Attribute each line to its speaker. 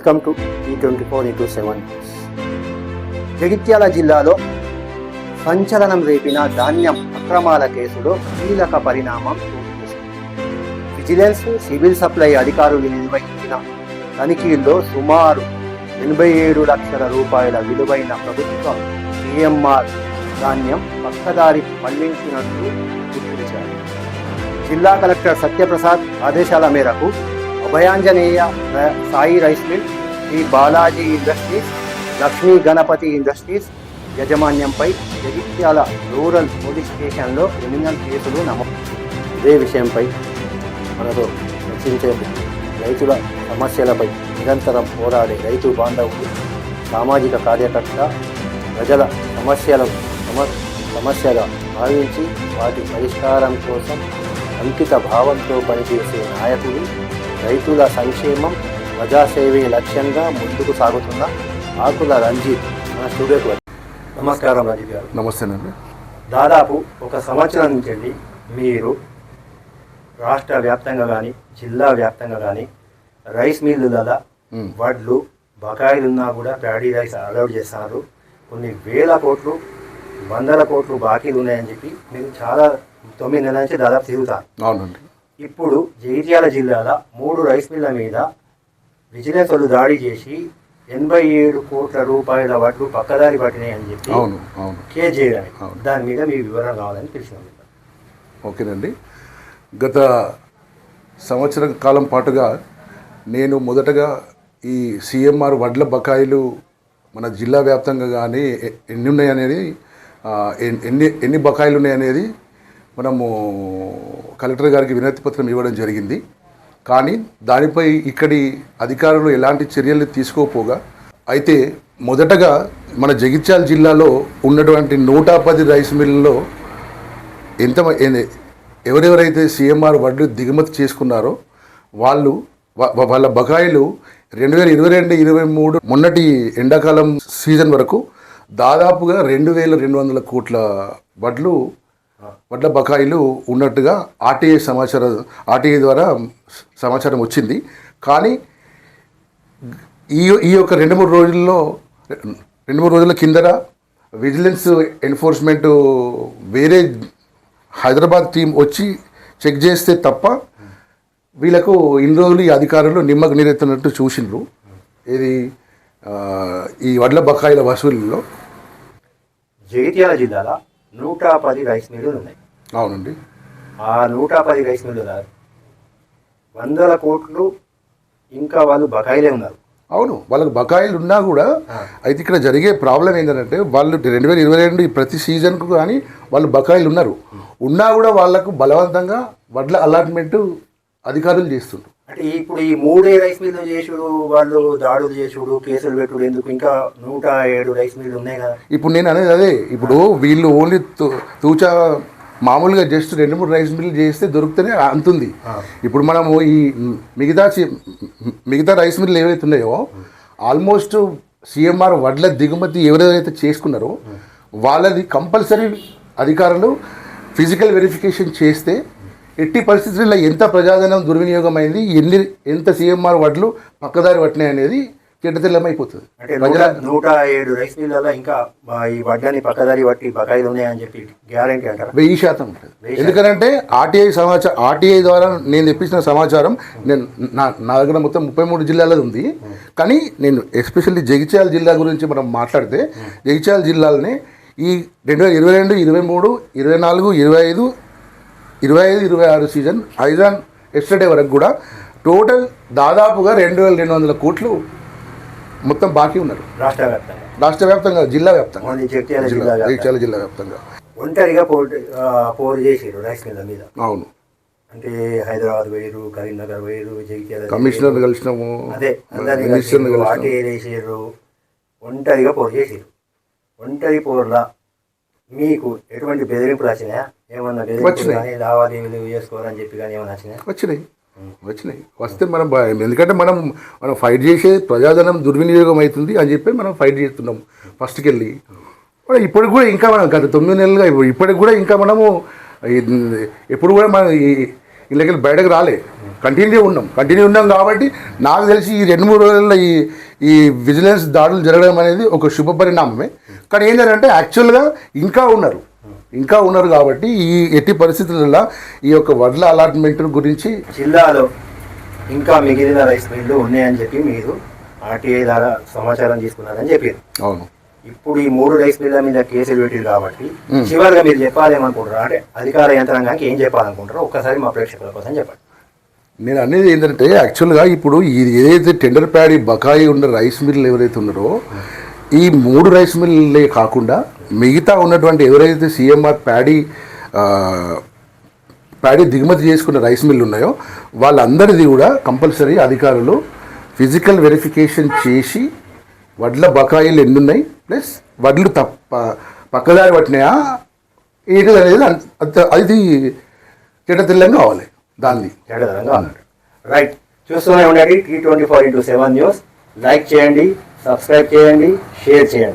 Speaker 1: Welcome to T24/7. Jagtial జిల్లాలో సంచలనం రేపిన ధాన్యం అక్రమాల కేసులో కీలక పరిణామం విజిలెన్స్ సివిల్ సప్లై అధికారులు నిర్వహించిన తనిఖీల్లో సుమారు 87 లక్షల రూపాయల విలువైన ప్రభుత్వ సిఎంఆర్ ధాన్యం పక్కదారి మళ్లించినట్లు గుర్తించారు. జిల్లా కలెక్టర్ సత్యప్రసాద్ ఆదేశాల మేరకు Abhayanjaneya Sai rice mill, Sri Balaji industries, Lakshmi Ganapathi industries యాజమాన్యంపై జగిత్యాల రూరల్ పోలీస్ స్టేషన్లో క్రిమినల్ కేసులు నమోదు. ఇదే విషయంపై మనతో చర్చించే రైతుల సమస్యలపై నిరంతరం పోరాడే రైతు బాంధవులు, సామాజిక కార్యకర్త, ప్రజల సమస్యగా భావించి వాటి పరిష్కారం కోసం అంకిత భావంతో పనిచేసే నాయకులు, రైతుల సంక్షేమం, ప్రజాసేవే లక్ష్యంగా ముందుకు సాగుతున్న ఆకుల రంజిత్ మన స్టూడియోకి వచ్చారు. నమస్కారం రంజిత్ గారు.
Speaker 2: నమస్తేనండి.
Speaker 1: దాదాపు ఒక సంవత్సరం నుంచి మీరు రాష్ట్ర వ్యాప్తంగా కానీ జిల్లా వ్యాప్తంగా కానీ రైస్ మిల్లుల వడ్లు బకాయిలున్నా కూడా ప్యాడీ రైస్ అలౌడ్ చేస్తున్నారు. కొన్ని వేల కోట్లు, వందల కోట్లు బాకీలు ఉన్నాయని చెప్పి మీరు చాలా 9 నెలల నుంచి దాదాపు తిరుగుతారు.
Speaker 2: అవునండి.
Speaker 1: ఇప్పుడు జగిత్యాల జిల్లాల 3 రైస్ మిల్ల మీద విజిలెన్స్ వాళ్ళు దాడి చేసి 87 కోట్ల రూపాయల వడ్లు పక్కదారి పట్టినాయి అని చెప్పి కేసు చేయడానికి, దాని మీద మీ వివరణ కావాలని తెలిసింది.
Speaker 2: ఓకేనండి. గత సంవత్సరం కాలం పాటుగా నేను మొదటగా ఈ సిఎంఆర్ వడ్ల బకాయిలు మన జిల్లా వ్యాప్తంగా కానీ ఎన్ని ఉన్నాయనేది, ఎన్ని బకాయిలు ఉన్నాయనేది మనము కలెక్టర్ గారికి వినతి పత్రం ఇవ్వడం జరిగింది. కానీ దానిపై ఇక్కడి అధికారులు ఎలాంటి చర్యలు తీసుకోపోగా, అయితే మొదటగా మన జగిత్యాల జిల్లాలో ఉన్నటువంటి 110 రైస్ మిల్లుల్లో ఎవరెవరైతే సిఎంఆర్ వడ్లు దిగుమతి చేసుకున్నారో వాళ్ళ బకాయిలు 2022-23 మొన్నటి ఎండాకాలం సీజన్ వరకు దాదాపుగా 2200 కోట్ల వడ్ల బకాయిలు ఉన్నట్టుగా ఆర్టీఐ ద్వారా సమాచారం వచ్చింది. కానీ ఈ యొక్క 2-3 రోజుల కిందట విజిలెన్స్ ఎన్ఫోర్స్మెంట్ వేరే హైదరాబాద్ టీం వచ్చి చెక్ చేస్తే తప్ప వీళ్ళకు ఇన్ని రోజులు ఈ అధికారులు నిమ్మకు నీరెత్తినట్టు చూసిండ్రు. ఇది ఈ వడ్ల బకాయిల వసూలులో
Speaker 1: జగిత్యాల జిల్లాలో 110 రైస్ మిల్లులు ఉన్నాయి.
Speaker 2: అవునండి.
Speaker 1: ఆ 110 రైస్ మిల్లుల 100 కోట్లు ఇంకా వాళ్ళు బకాయిలే ఉన్నారు.
Speaker 2: అవును, వాళ్ళకి బకాయిలు ఉన్నా కూడా అయితే ఇక్కడ జరిగే ప్రాబ్లం ఏంటంటే వాళ్ళు 2022 ప్రతి సీజన్కు కానీ వాళ్ళు బకాయిలు ఉన్నా కూడా వాళ్ళకు బలవంతంగా వడ్ల అలాట్మెంట్ అధికారులు చేస్తుండ్రు.
Speaker 1: అంటే ఇప్పుడు ఈ 3 రైస్ మిల్లు చేసుడు, వాళ్ళు దాడులు చేసుడు, కేసులు పెట్టుడు ఎందుకు? ఇంకా 107 రైస్ మిల్లు ఉన్నాయి కదా. ఇప్పుడు
Speaker 2: నేను అనేది అదే, ఇప్పుడు వీళ్ళు ఓన్లీ తూచా మామూలుగా జస్ట్ 2-3 రైస్ మిల్లు చేస్తే దొరుకుతూనే అంతుంది. ఇప్పుడు మనము ఈ మిగతా రైస్ మిల్లు ఏవైతే ఉన్నాయో ఆల్మోస్ట్ సిఎంఆర్ వడ్ల దిగుమతి ఎవరైతే చేసుకున్నారో వాళ్ళది కంపల్సరీ అధికారులు ఫిజికల్ వెరిఫికేషన్ చేస్తే ఎట్టి పరిస్థితుల్లో ఎంత ప్రజాధనం దుర్వినియోగం అయింది, ఎంత సిఎంఆర్ వడ్లు పక్కదారి పట్టినాయి అనేది చెడ్డతెల్లమైపోతుంది.
Speaker 1: అంటే 107 రైస్ మిల్లలో ఇంకా ఈ వడ్లని పక్కదారి పట్టి బకాయిలు ఉన్నాయని చెప్పి గ్యారంటీ అంటారు.
Speaker 2: 1000% ఉంటుంది. ఎందుకంటే ఆర్టీఐ ద్వారా నేను తెప్పించిన సమాచారం నా దగ్గర మొత్తం 33 జిల్లాలో ఉంది. కానీ నేను ఎస్పెషల్లీ జగిత్యాల జిల్లా గురించి మనం మాట్లాడితే జగిత్యాల జిల్లాలోనే ఈ 2022, 23, 24, 25, 26 సీజన్ ఐజాన్ ఎస్టర్డే వరకు కూడా టోటల్ దాదాపుగా 2200 కోట్లు మొత్తం బాకీ ఉన్నారు. రాష్ట్ర వ్యాప్తంగా, జిల్లా వ్యాప్తంగా, జగిత్యాల జిల్లా వ్యాప్తంగా
Speaker 1: ఒంటరిగా పోరు చేసారు రైస్ మిల్ల మీద.
Speaker 2: అవును.
Speaker 1: అంటే హైదరాబాద్ వేరు, కరీంనగర్ వేరు, జగిత్యాల
Speaker 2: కమిషనర్ కలిసినాము,
Speaker 1: అదే ఆర్టీఐ వేసారు, ఒంటరిగా పోరు చేసారు. ఒంటరి పోర్లా మీకు ఎటువంటి బెదిరింపులు వచ్చినాయా? ఏమన్నా బెదిరింపులు కానీ లావాదేవీలు చేసుకోవాలని చెప్పి కానీ ఏమన్నా
Speaker 2: వచ్చినాయి? వస్తే మనం ఎందుకంటే మనం ఫైట్ చేసే ప్రజాధనం దుర్వినియోగం అవుతుంది అని చెప్పి మనం ఫైట్ చేస్తున్నాం ఫస్ట్కి వెళ్ళి. ఇప్పటికి కూడా ఇంకా మనం గత 9 నెలలుగా ఇప్పటికి కూడా ఇంకా మనము ఎప్పుడు కూడా మన ఇళ్ళకి బయటకు రాలే, కంటిన్యూ ఉన్నాం కాబట్టి నాకు తెలిసి ఈ 2-3 రోజుల్లో ఈ విజిలెన్స్ దాడులు జరగడం అనేది ఒక శుభ పరిణామమే. కానీ ఏంటంటే యాక్చువల్గా ఇంకా ఉన్నారు కాబట్టి ఈ ఎట్టి పరిస్థితులలో ఈ యొక్క వడ్ల అలాట్మెంట్ గురించి
Speaker 1: జిల్లాలో ఇంకా మిగిలిన రైస్ మిల్లు ఉన్నాయని చెప్పి మీరు ఆర్టీఐ ద్వారా సమాచారం తీసుకున్నారని చెప్పారు.
Speaker 2: అవును.
Speaker 1: ఇప్పుడు ఈ 3 రైస్ మిల్ల మీద కేసులు పెట్టారు కాబట్టి చివరిగా మీరు చెప్పాలేమనుకుంటారా, అంటే అధికార యంత్రాంగానికి ఏం చెప్పాలనుకుంటారో ఒక్కసారి మా ప్రేక్షకుల కోసం చెప్పండి.
Speaker 2: నేను అనేది ఏంటంటే యాక్చువల్గా ఇప్పుడు ఇది ఏదైతే టెండర్ ప్యాడీ బకాయి ఉన్న రైస్ మిల్లు ఎవరైతే ఉన్నారో ఈ 3 రైస్ మిల్లే కాకుండా మిగతా ఉన్నటువంటి ఎవరైతే సిఎంఆర్ ప్యాడీ దిగుమతి చేసుకున్న రైస్ మిల్లు ఉన్నాయో వాళ్ళందరిది కూడా కంపల్సరీ అధికారులు ఫిజికల్ వెరిఫికేషన్ చేసి వడ్ల బకాయిలు ఎన్నున్నాయి ప్లస్ వడ్లు పక్కదారి పట్టినాయా ఏంటి అనేది అది తెల్లంగా కావాలి. దాన్ని
Speaker 1: రైట్, చూస్తూనే ఉండండి T24/7 న్యూస్. లైక్ చేయండి, సబ్స్క్రైబ్ చేయండి, షేర్ చేయండి.